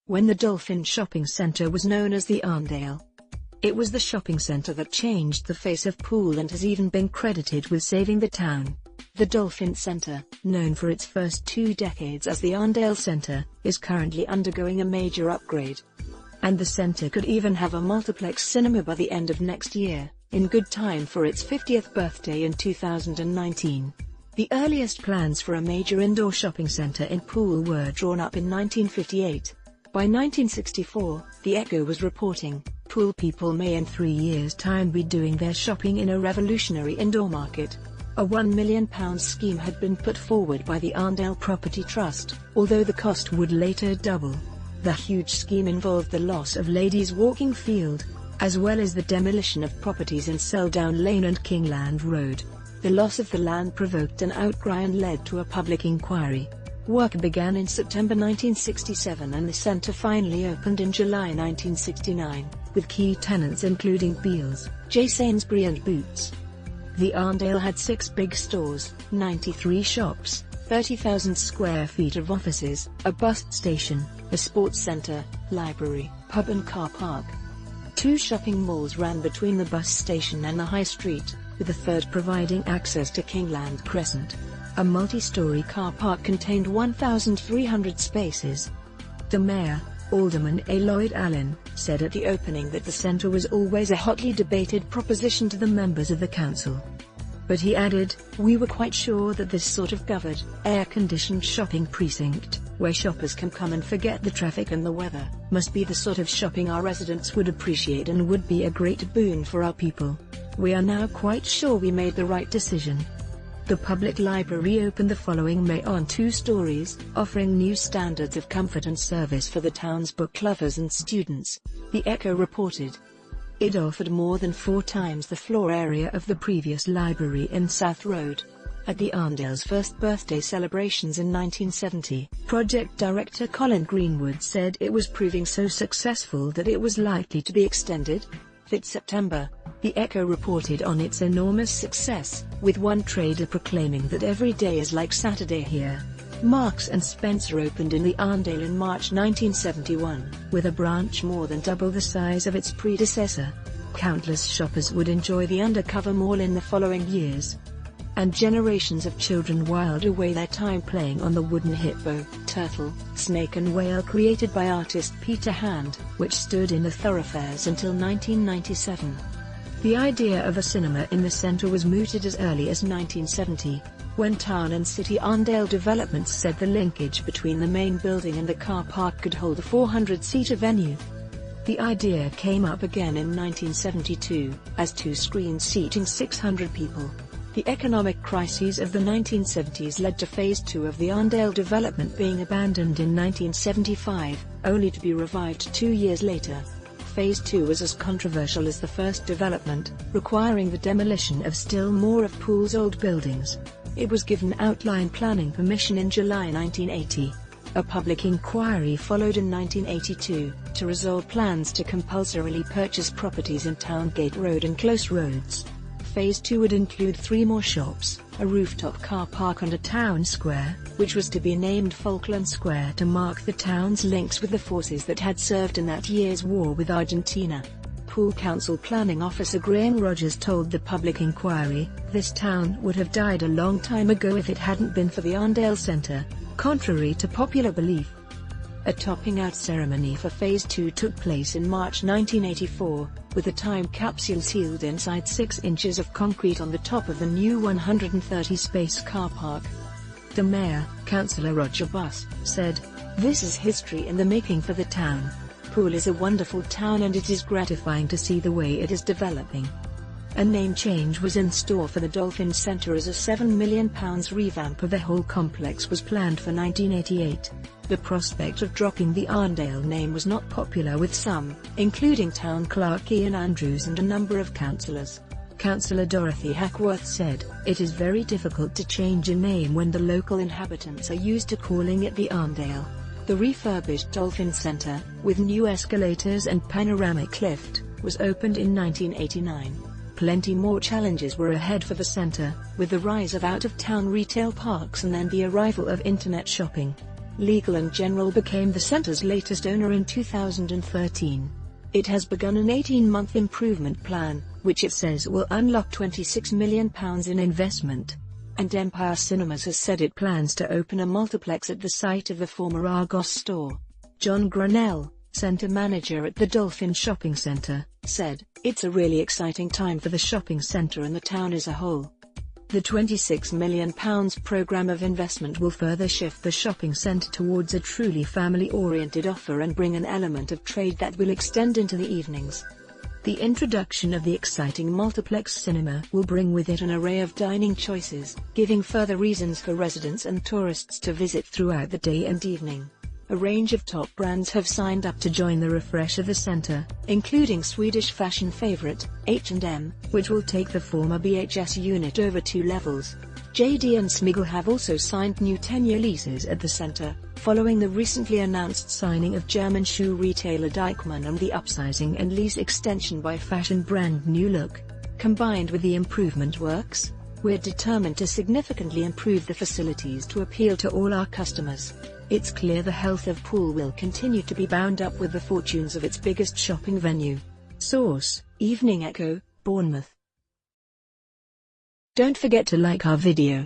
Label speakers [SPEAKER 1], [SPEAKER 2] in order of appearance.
[SPEAKER 1] when the Dolphin shopping centre was known as the Arndale. It was the shopping centre that changed the face of Poole and has even been credited with saving the town. The Dolphin Centre, known for its first 2 decades as the Arndale Centre, is currently undergoing a major upgrade. And the centre could even have a multiplex cinema by the end of next year, in good time for its 50th birthday in 2019. The earliest plans for a major indoor shopping centre in Poole were drawn up in 1958. By 1964, The Echo was reporting, Poole people may in 3 years' time be doing their shopping in a revolutionary indoor market. A £1 million scheme had been put forward by the Arndale Property Trust, although the cost would later double. The huge scheme involved the loss of Ladies Walking Field, as well as the demolition of properties in Seldown Lane and Kingland Road. The loss of the land provoked an outcry and led to a public inquiry. Work began in September 1967 and the centre finally opened in July 1969, with key tenants including Beals, J. Sainsbury and Boots. The Arndale had 6 big stores, 93 shops, 30,000 square feet of offices, a bus station, a sports centre, library, pub and car park. 2 shopping malls ran between the bus station and the high street, with a third providing access to Kingland Crescent. A multi-storey car park contained 1,300 spaces. The mayor, Alderman A. Lloyd Allen, said at the opening that the centre was always a hotly debated proposition to the members of the council. But he added, "We were quite sure that this sort of covered, air-conditioned shopping precinct, where shoppers can come and forget the traffic and the weather, must be the sort of shopping our residents would appreciate and would be a great boon for our people. We are now quite sure we made the right decision." The public library opened the following May on 2 stories, offering new standards of comfort and service for the town's book lovers and students, The Echo reported. It offered more than 4 times the floor area of the previous library in South Road. At the Arndale's first birthday celebrations in 1970, project director Colin Greenwood said it was proving so successful that it was likely to be extended. That September, The Echo reported on its enormous success, with one trader proclaiming that every day is like Saturday here. Marks & Spencer opened in the Arndale in March 1971, with a branch more than double the size of its predecessor. Countless shoppers would enjoy the undercover mall in the following years. And generations of children whiled away their time playing on the wooden hippo, turtle, snake and whale created by artist Peter Hand, which stood in the thoroughfares until 1997. The idea of a cinema in the centre was mooted as early as 1970, when Town and City Arndale Developments said the linkage between the main building and the car park could hold a 400-seater venue. The idea came up again in 1972, as 2 screens seating 600 people. The economic crises of the 1970s led to Phase 2 of the Arndale development being abandoned in 1975, only to be revived 2 years later. Phase 2 was as controversial as the first development, requiring the demolition of still more of Poole's old buildings. It was given outline planning permission in July 1980. A public inquiry followed in 1982, to resolve plans to compulsorily purchase properties in Towngate Road and Close Roads. Phase 2 would include 3 more shops, a rooftop car park and a town square, which was to be named Falkland Square to mark the town's links with the forces that had served in that year's war with Argentina. Poole Council Planning Officer Graham Rogers told the public inquiry, "This town would have died a long time ago if it hadn't been for the Arndale Centre," contrary to popular belief. A topping-out ceremony for Phase 2 took place in March 1984, with a time capsule sealed inside 6 inches of concrete on the top of the new 130-space car park. The mayor, Councillor Roger Buss, said, "This is history in the making for the town. Poole is a wonderful town and it is gratifying to see the way it is developing." A name change was in store for the Dolphin Centre as a £7 million revamp of the whole complex was planned for 1988. The prospect of dropping the Arndale name was not popular with some, including Town Clerk Ian Andrews and a number of councillors. Councillor Dorothy Hackworth said, "It is very difficult to change a name when the local inhabitants are used to calling it the Arndale." The refurbished Dolphin Centre, with new escalators and panoramic lift, was opened in 1989. Plenty more challenges were ahead for the centre, with the rise of out-of-town retail parks and then the arrival of internet shopping. Legal & General became the centre's latest owner in 2013. It has begun an 18-month improvement plan, which it says will unlock £26 million in investment. And Empire Cinemas has said it plans to open a multiplex at the site of the former Argos store. John Granell, centre manager at the Dolphin shopping centre, said, "It's a really exciting time for the shopping centre and the town as a whole." The £26 million programme of investment will further shift the shopping centre towards a truly family-oriented offer and bring an element of trade that will extend into the evenings. The introduction of the exciting multiplex cinema will bring with it an array of dining choices, giving further reasons for residents and tourists to visit throughout the day and evening. A range of top brands have signed up to join the refresh of the centre, including Swedish fashion favourite, H&M, which will take the former BHS unit over 2 levels. JD and Smiggle have also signed new 10-year leases at the centre, following the recently announced signing of German shoe retailer Deichmann and the upsizing and lease extension by fashion brand New Look. Combined with the improvement works, we're determined to significantly improve the facilities to appeal to all our customers. It's clear the health of Poole will continue to be bound up with the fortunes of its biggest shopping venue. Source: Evening Echo, Bournemouth. Don't forget to like our video.